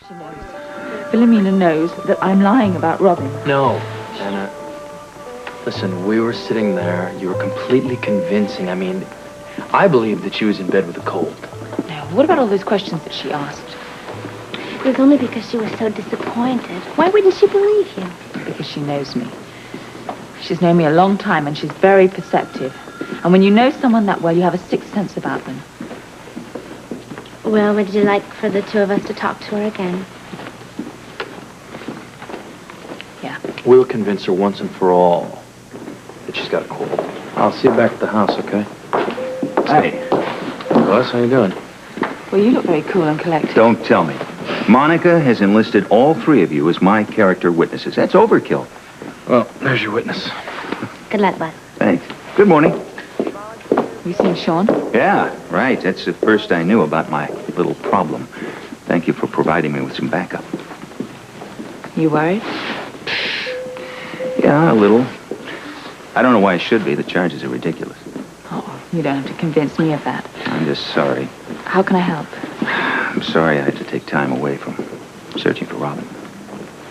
She knows. Filomena knows that I'm lying about Robin. No, Anna. Listen, we were sitting there. You were completely convincing. I mean, I believed that she was in bed with a cold. Now, what about all those questions that she asked? It was only because she was so disappointed. Why wouldn't she believe you? Because she knows me. She's known me a long time, and she's very perceptive. And when you know someone that well, you have a sixth sense about them. Well, would you like for the two of us to talk to her again? Yeah. We'll convince her once and for all that she's got a cold. I'll see you back at the house, okay? Hey. Russ, how you doing? Well, you look very cool and collected. Don't tell me. Monica has enlisted all three of you as my character witnesses. That's overkill. Well, there's your witness. Good luck, bud. Thanks. Good morning. You seen Sean? Yeah, right. That's the first I knew about my little problem. Thank you for providing me with some backup. You worried? Yeah, a little. I don't know why I should be. The charges are ridiculous. Oh, you don't have to convince me of that. I'm just sorry. How can I help? I'm sorry I had to take time away from searching for Robin.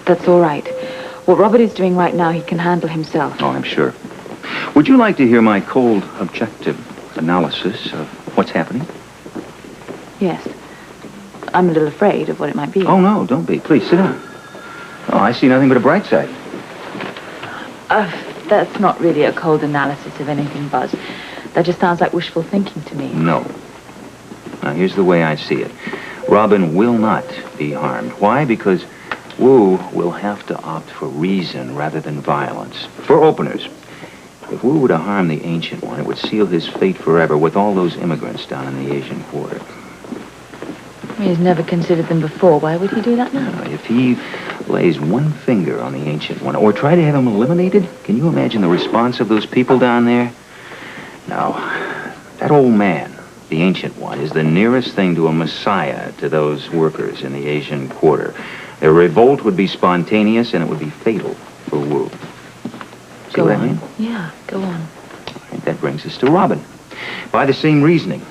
That's all right. What Robert is doing right now, he can handle himself. Oh, I'm sure. Would you like to hear my cold, objective analysis of what's happening? Yes. I'm a little afraid of what it might be. Oh, no, don't be. Please, sit down. Oh, I see nothing but a bright side. That's not really a cold analysis of anything, Buzz. That just sounds like wishful thinking to me. No. Now, here's the way I see it. Robin will not be harmed. Why? Because Wu will have to opt for reason rather than violence. For openers, if Wu were to harm the Ancient One, it would seal his fate forever with all those immigrants down in the Asian quarter. He's never considered them before. Why would he do that now? If he lays one finger on the Ancient One or try to have him eliminated, can you imagine the response of those people down there? Now, that old man, the Ancient One, is the nearest thing to a messiah to those workers in the Asian quarter. Their revolt would be spontaneous, and it would be fatal for Wu. See what I mean? Yeah, go on. That brings us to Robin. By the same reasoning,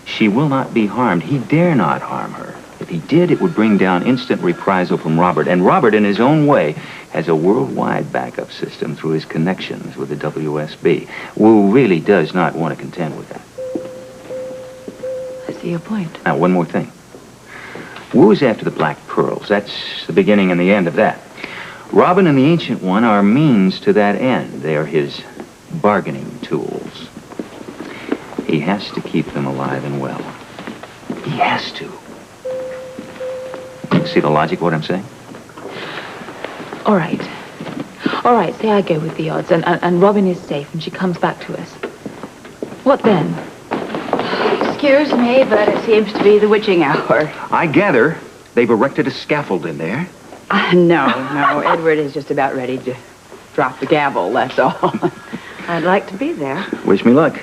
she will not be harmed. He dare not harm her. If he did, it would bring down instant reprisal from Robert. And Robert, in his own way, has a worldwide backup system through his connections with the WSB. Wu really does not want to contend with that. I see your point. Now, one more thing. Wu is after the Black Pearls. That's the beginning and the end of that. Robin and the Ancient One are means to that end. They are his bargaining tools. He has to keep them alive and well. He has to. See the logic of what I'm saying? All right. All right, say I go with the odds, and Robin is safe, and she comes back to us. What then? Excuse me, but it seems to be the witching hour. I gather they've erected a scaffold in there. No, Edward is just about ready to drop the gavel, that's all. I'd like to be there. Wish me luck.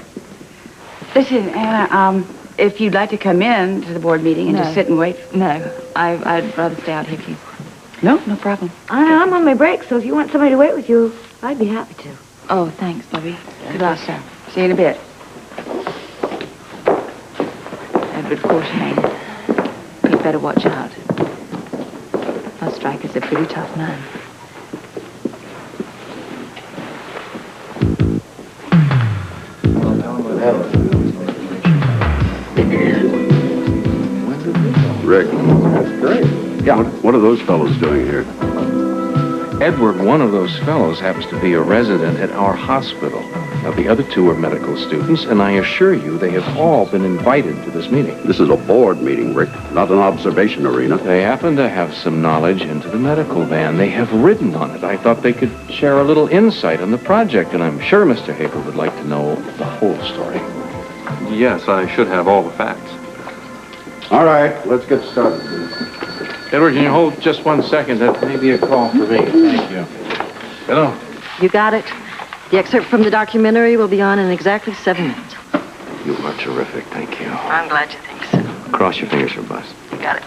Listen, Anna, if you'd like to come in to the board meeting and just sit and wait. No, I'd rather stay out here, please. No problem. I'm on my break, so if you want somebody to wait with you, I'd be happy to. Oh, thanks, Bobby. Good luck, sir. See you in a bit. Edward Quartermain. You'd better watch out. Our striker's a pretty tough man. Rick. That's great. Yeah. What are those fellows doing here? Edward, one of those fellows, happens to be a resident at our hospital. Now, the other two are medical students, and I assure you they have all been invited to this meeting. This is a board meeting, Rick, not an observation arena. They happen to have some knowledge into the medical van. They have ridden on it. I thought they could share a little insight on the project, and I'm sure Mr. Haber would like to know the whole story. Yes, I should have all the facts. All right, let's get started. Edward, can you hold just 1 second? That may be a call for me. Thank you. Hello. You got it. The excerpt from the documentary will be on in exactly 7 minutes. You are terrific. Thank you. I'm glad you think so. Cross your fingers for Buzz. You got it.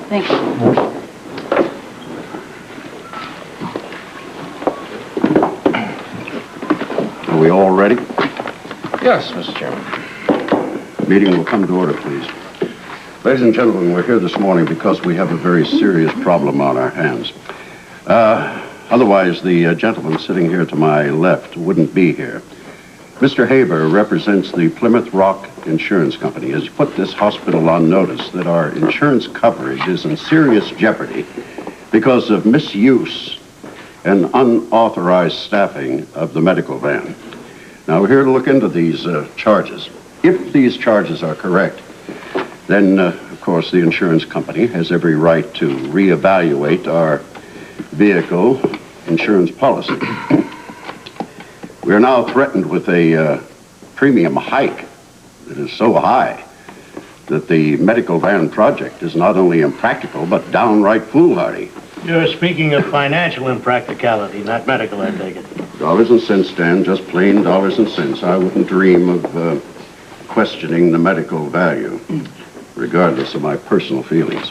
Thank you. Are we all ready? Yes, Mr. Chairman. Meeting will come to order, please. Ladies and gentlemen, we're here this morning because we have a very serious problem on our hands. Otherwise, the gentleman sitting here to my left wouldn't be here. Mr. Haber represents the Plymouth Rock Insurance Company. Has put this hospital on notice that our insurance coverage is in serious jeopardy because of misuse and unauthorized staffing of the medical van. Now, we're here to look into these charges. If these charges are correct, then, of course, the insurance company has every right to reevaluate our vehicle insurance policy. We are now threatened with a premium hike that is so high that the medical van project is not only impractical, but downright foolhardy. You're speaking of financial impracticality, not medical, I take it. Dollars and cents, Dan, just plain dollars and cents. I wouldn't dream of questioning the medical value, regardless of my personal feelings.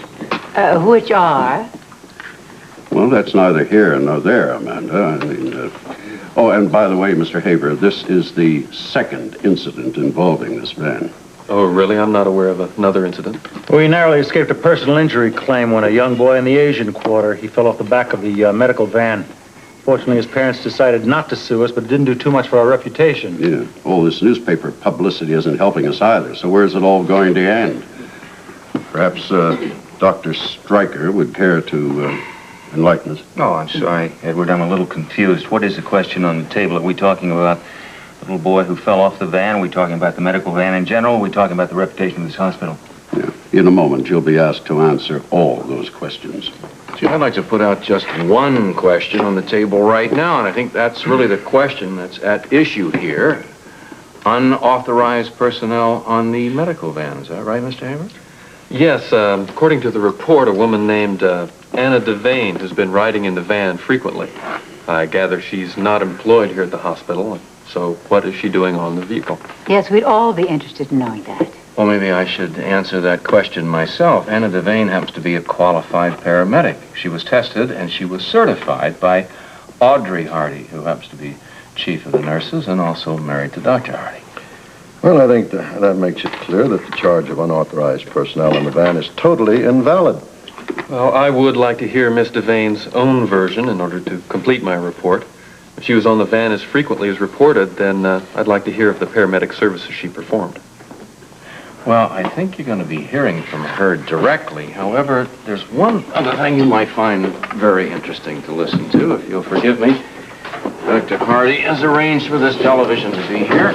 Which are? Well, that's neither here nor there, Amanda. I mean, oh, and by the way, Mr. Haber, this is the second incident involving this van. Oh, really? I'm not aware of another incident. We narrowly escaped a personal injury claim when a young boy in the Asian Quarter, he fell off the back of the medical van. Fortunately, his parents decided not to sue us, but it didn't do too much for our reputation. Yeah, all this newspaper publicity isn't helping us either, so where's it all going to end? Perhaps Dr. Stryker would care to enlighten us. Oh, I'm sorry, Edward. I'm a little confused. What is the question on the table? Are we talking about the little boy who fell off the van? Are we talking about the medical van in general? Are we talking about the reputation of this hospital? Yeah. In a moment, you'll be asked to answer all those questions. Gee, I'd like to put out just one question on the table right now, and I think that's really the question that's at issue here. Unauthorized personnel on the medical van. Is that right, Mr. Haber? Yes, according to the report, a woman named Anna Devane has been riding in the van frequently. I gather she's not employed here at the hospital, so what is she doing on the vehicle? Yes, we'd all be interested in knowing that. Well, maybe I should answer that question myself. Anna Devane happens to be a qualified paramedic. She was tested, and she was certified by Audrey Hardy, who happens to be chief of the nurses and also married to Dr. Hardy. Well, I think that makes it clear that the charge of unauthorized personnel in the van is totally invalid. Well, I would like to hear Miss Devane's own version in order to complete my report. If she was on the van as frequently as reported, then I'd like to hear of the paramedic services she performed. Well, I think you're going to be hearing from her directly. However, there's one other thing you might find very interesting to listen to, if you'll forgive me. Dr. Hardy has arranged for this television to be here.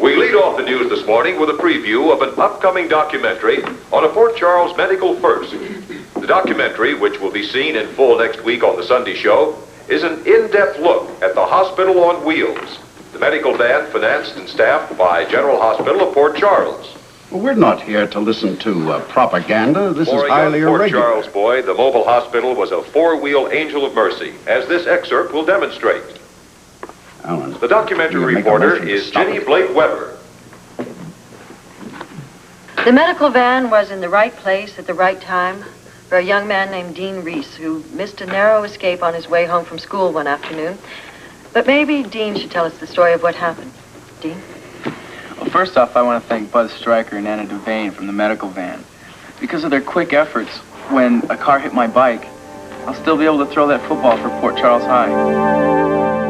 We lead off the news this morning with a preview of an upcoming documentary on a Port Charles medical first. The documentary, which will be seen in full next week on the Sunday show, is an in-depth look at the hospital on wheels, the medical van financed and staffed by General Hospital of Port Charles. Well, we're not here to listen to propaganda. This is For a highly young Port irregular. Charles boy, the mobile hospital was a four-wheel angel of mercy, as this excerpt will demonstrate. Alan, The documentary reporter is Ginny Blake Weber. The medical van was in the right place at the right time for a young man named Dean Reese, who missed a narrow escape on his way home from school one afternoon. But maybe Dean should tell us the story of what happened. Dean? Well, first off, I want to thank Buzz Stryker and Anna Devane from the medical van. Because of their quick efforts, when a car hit my bike, I'll still be able to throw that football for Port Charles High.